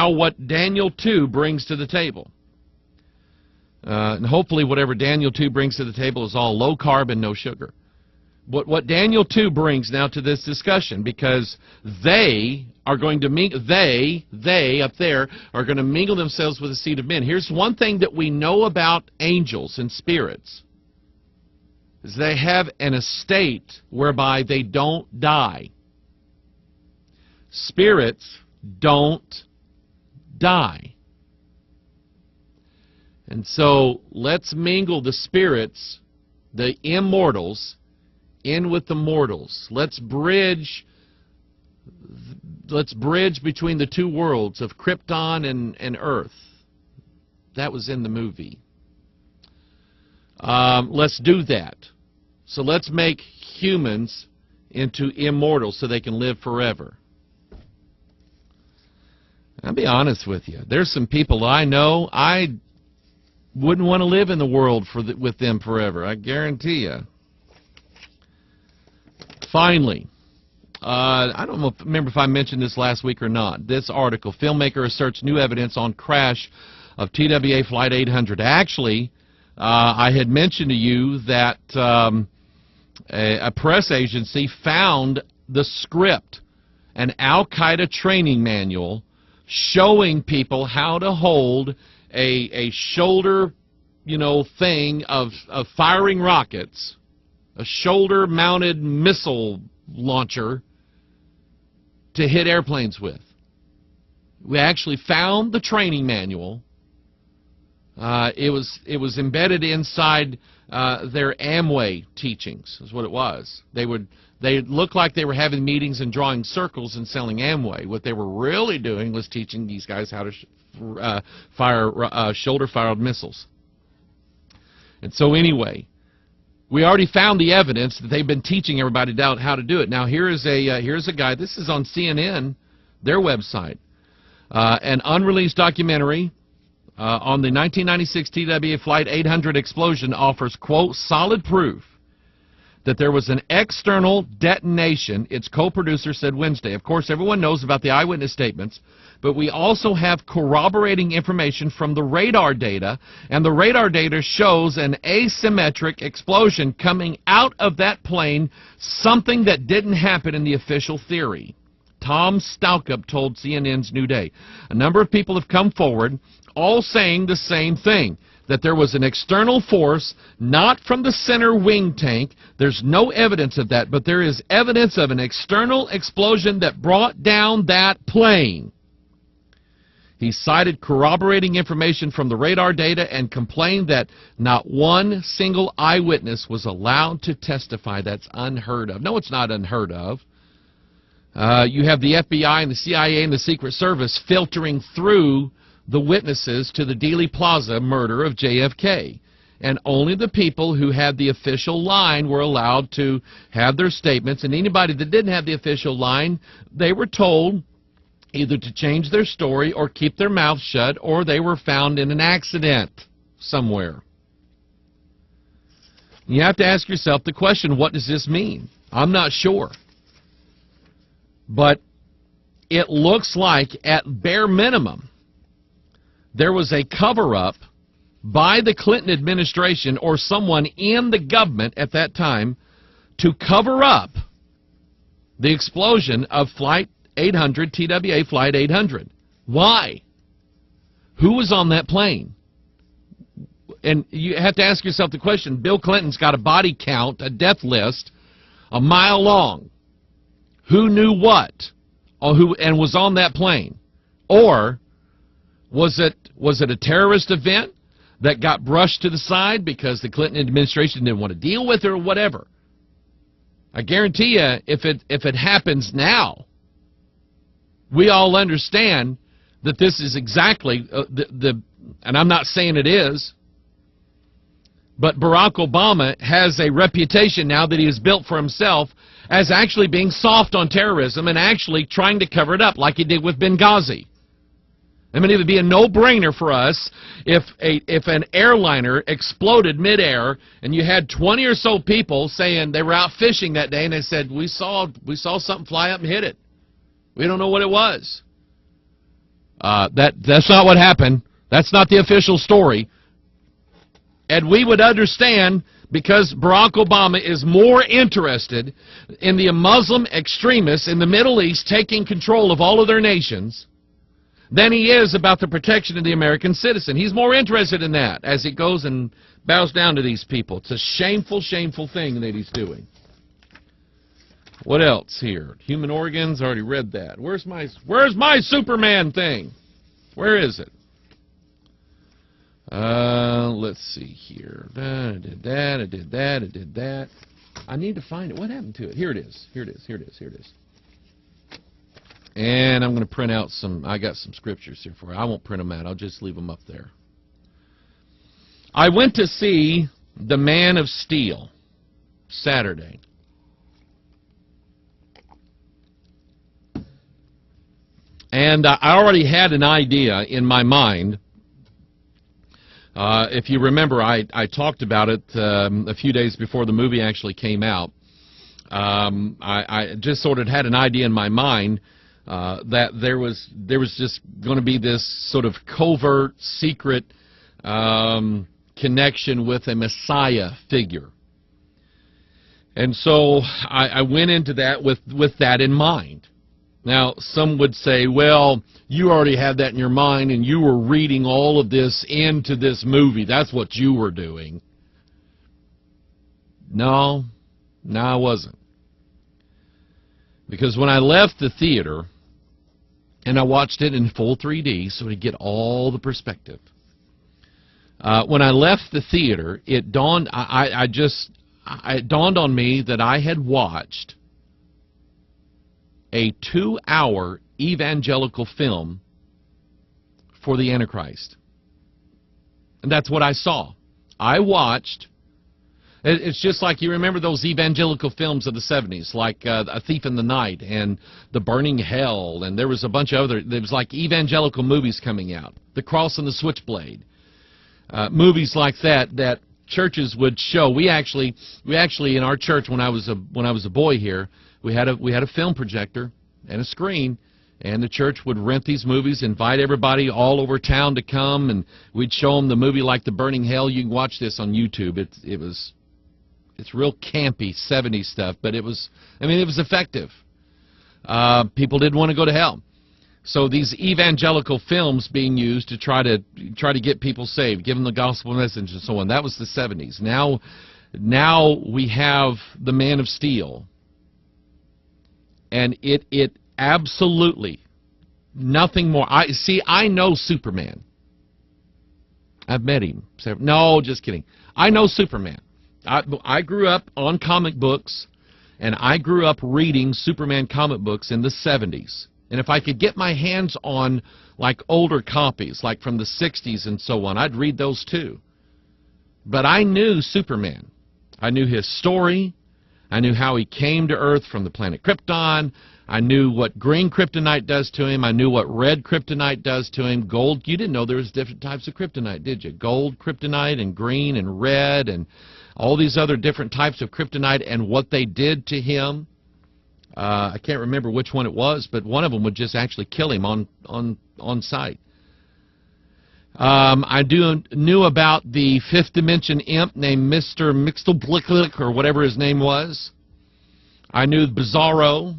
now what Daniel 2 brings to the table. And hopefully whatever Daniel 2 brings to the table is all low carb and no sugar. What Daniel 2 brings now to this discussion, because they are going to they up there are going to mingle themselves with the seed of men. Here's one thing that we know about angels and spirits, is they have an estate whereby they don't die. Spirits don't die. And so let's mingle the spirits, the immortals, in with the mortals. Let's bridge between the two worlds of Krypton and Earth. That was in the movie. Let's do that. So let's make humans into immortals so they can live forever. I'll be honest with you. There's some people I know, I wouldn't want to live in the world with them forever. I guarantee you. Finally, I don't remember if I mentioned this last week or not. This article, filmmaker asserts new evidence on crash of TWA Flight 800. Actually, I had mentioned to you that a press agency found the script, an Al-Qaeda training manual showing people how to hold a shoulder, thing of firing rockets, a shoulder-mounted missile launcher to hit airplanes with. We actually found the training manual. It was embedded inside their Amway teachings, is what it was. They looked like they were having meetings and drawing circles and selling Amway. What they were really doing was teaching these guys how to fire shoulder-fired missiles. And so anyway, we already found the evidence that they've been teaching everybody how to do it. Now here's a guy. This is on CNN, their website. An unreleased documentary on the 1996 TWA Flight 800 explosion offers, quote, solid proof that there was an external detonation, its co-producer said Wednesday. Of course, everyone knows about the eyewitness statements, but we also have corroborating information from the radar data, and the radar data shows an asymmetric explosion coming out of that plane, something that didn't happen in the official theory. Tom Stalkup told CNN's New Day. A number of people have come forward, all saying the same thing, that there was an external force, not from the center wing tank. There's no evidence of that, but there is evidence of an external explosion that brought down that plane. He cited corroborating information from the radar data and complained that not one single eyewitness was allowed to testify. That's unheard of. No, it's not unheard of. You have the FBI and the CIA and the Secret Service filtering through the witnesses to the Dealey Plaza murder of JFK. And only the people who had the official line were allowed to have their statements. And anybody that didn't have the official line, they were told either to change their story or keep their mouth shut, or they were found in an accident somewhere. You have to ask yourself the question, what does this mean? I'm not sure. But it looks like, at bare minimum, there was a cover-up by the Clinton administration or someone in the government at that time to cover up the explosion of Flight 800, TWA Flight 800. Why? Who was on that plane? And you have to ask yourself the question, Bill Clinton's got a body count, a death list, a mile long. Who knew what? And was on that plane? Or was it a terrorist event that got brushed to the side because the Clinton administration didn't want to deal with it or whatever? I guarantee you, if it happens now, we all understand that this is exactly and I'm not saying it is, but Barack Obama has a reputation now that he has built for himself as actually being soft on terrorism and actually trying to cover it up like he did with Benghazi. I mean, it would be a no-brainer for us if an airliner exploded midair and you had 20 or so people saying they were out fishing that day and they said, we saw something fly up and hit it. We don't know what it was. That's not what happened. That's not the official story. And we would understand, because Barack Obama is more interested in the Muslim extremists in the Middle East taking control of all of their nations than he is about the protection of the American citizen. He's more interested in that as he goes and bows down to these people. It's a shameful, shameful thing that he's doing. What else here? Human organs, already read that. Where's my Superman thing? Where is it? Let's see here. I did that, I did that, I did that. I need to find it. What happened to it? Here it is. Here it is. Here it is. Here it is. And I'm going to print out some, I got some scriptures here for you. I won't print them out. I'll just leave them up there. I went to see The Man of Steel Saturday. And I already had an idea in my mind. If you remember, I talked about it a few days before the movie actually came out. I just sort of had an idea in my mind that there was just going to be this sort of covert, secret connection with a Messiah figure. And so I went into that with that in mind. Now, some would say, well, you already had that in your mind and you were reading all of this into this movie. That's what you were doing. No, I wasn't. Because when I left the theater, and I watched it in full 3D so to get all the perspective, when I left the theater, it dawned on me that I had watched a 2-hour evangelical film for the Antichrist. And that's what I saw. I watched, it's just like, you remember those evangelical films of the 70s, like A Thief in the Night and The Burning Hell, and there was a bunch of other, there was like evangelical movies coming out, The Cross and the Switchblade, movies like that churches would show. We actually in our church, when I was a boy here, we had a film projector and a screen, and the church would rent these movies, invite everybody all over town to come, and we'd show them the movie like The Burning Hell. You can watch this on YouTube. It's real campy 70s stuff, but it was effective. People didn't want to go to hell. So these evangelical films being used to try to get people saved, give them the gospel message and so on. That was the 70s. Now we have The Man of Steel. And it absolutely, nothing more. I know Superman. I've met him. No, just kidding. I know Superman. I grew up on comic books, and I grew up reading Superman comic books in the 70s. And if I could get my hands on, like, older copies, like from the 60s and so on, I'd read those too. But I knew Superman. I knew his story. I knew how he came to Earth from the planet Krypton. I knew what green kryptonite does to him. I knew what red kryptonite does to him. Gold, you didn't know there was different types of kryptonite, did you? Gold kryptonite and green and red and all these other different types of kryptonite and what they did to him. I can't remember which one it was, but one of them would just actually kill him on sight. I knew about the fifth dimension imp named Mr. Mixtelblick, or whatever his name was. I knew Bizarro,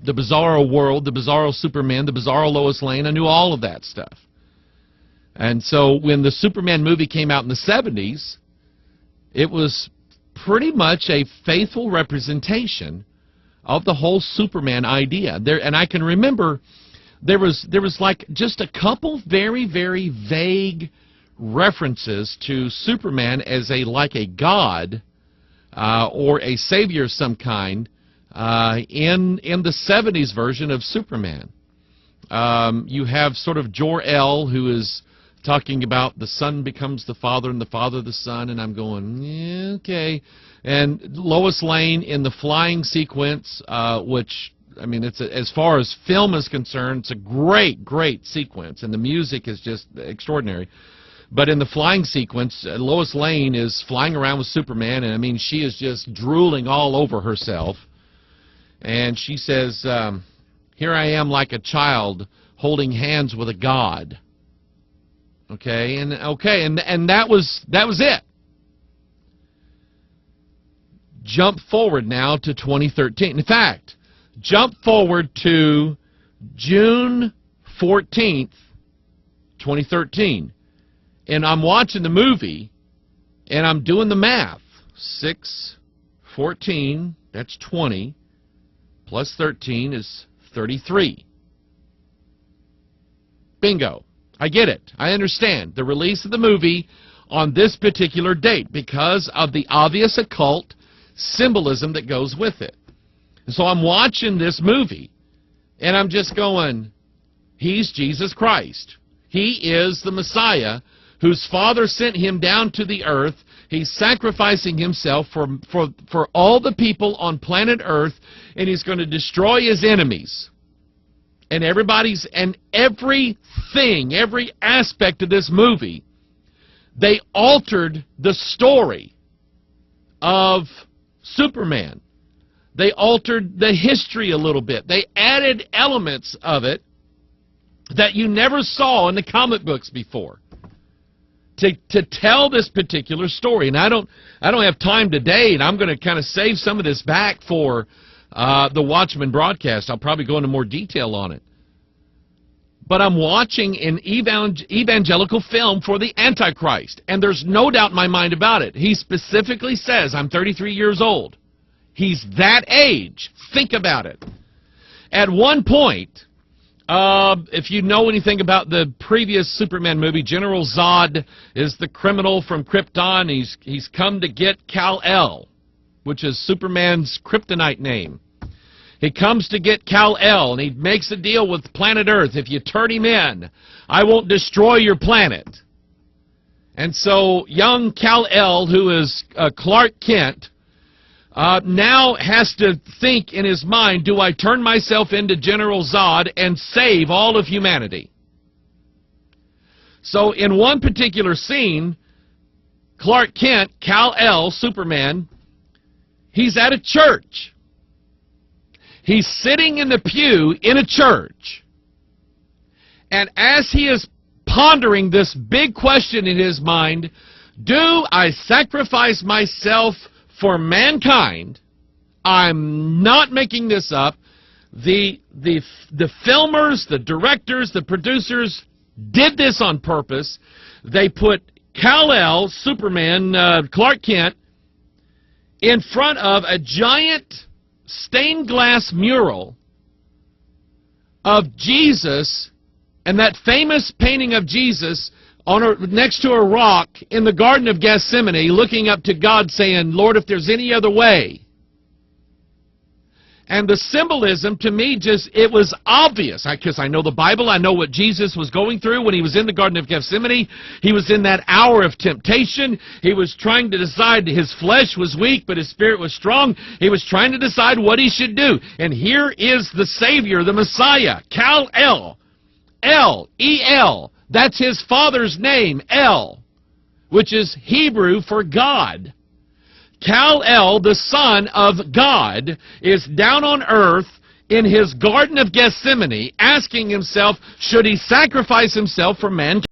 the Bizarro world, the Bizarro Superman, the Bizarro Lois Lane. I knew all of that stuff. And so when the Superman movie came out in the 70s, it was pretty much a faithful representation of the whole Superman idea. And I can remember there was like just a couple very, very vague references to Superman as like a god or a savior of some kind in the 70s version of Superman. You have sort of Jor-El, who is talking about the son becomes the father and the father the son, and I'm going, yeah, okay. And Lois Lane in the flying sequence, which, I mean, it's as far as film is concerned, it's a great, great sequence, and the music is just extraordinary. But in the flying sequence, Lois Lane is flying around with Superman, and I mean, she is just drooling all over herself. And she says, here I am like a child holding hands with a god. Okay, and that was it. Jump forward now to 2013. In fact, jump forward to June 14th, 2013. And I'm watching the movie, and I'm doing the math. 6, 14, that's 20, plus 13 is 33. Bingo. I get it. I understand the release of the movie on this particular date because of the obvious occult symbolism that goes with it. And so I'm watching this movie, and I'm just going, he's Jesus Christ. He is the Messiah whose Father sent him down to the earth. He's sacrificing himself for all the people on planet Earth, and he's going to destroy his enemies. And everything, every aspect of this movie, they altered the story of Superman. They altered the history a little bit. They added elements of it that you never saw in the comic books before to tell this particular story. And I don't have time today, and I'm going to kind of save some of this back for the Watchman broadcast. I'll probably go into more detail on it. But I'm watching an evangelical film for the Antichrist, and there's no doubt in my mind about it. He specifically says, I'm 33 years old. He's that age. Think about it. At one point, if you know anything about the previous Superman movie, General Zod is the criminal from Krypton. He's come to get Kal-El, which is Superman's kryptonite name. He comes to get Kal-El, and he makes a deal with planet Earth. If you turn him in, I won't destroy your planet. And so young Kal-El, who is Clark Kent, now has to think in his mind, do I turn myself into General Zod and save all of humanity? So in one particular scene, Clark Kent, Kal-El, Superman, he's at a church. He's sitting in the pew in a church. And as he is pondering this big question in his mind, do I sacrifice myself for mankind? I'm not making this up. The filmers, the directors, the producers did this on purpose. They put Kal-El, Superman, Clark Kent, in front of a giant stained glass mural of Jesus, and that famous painting of Jesus next to a rock in the Garden of Gethsemane, looking up to God saying, Lord, if there's any other way. And the symbolism, to me, it was obvious. Because I know the Bible, I know what Jesus was going through when he was in the Garden of Gethsemane. He was in that hour of temptation. He was trying to decide. His flesh was weak, but his spirit was strong. He was trying to decide what he should do. And here is the Savior, the Messiah, Kal-El, El-E-L. That's his father's name, El, which is Hebrew for God. Kal-El, the Son of God, is down on earth in his Garden of Gethsemane asking himself, should he sacrifice himself for mankind?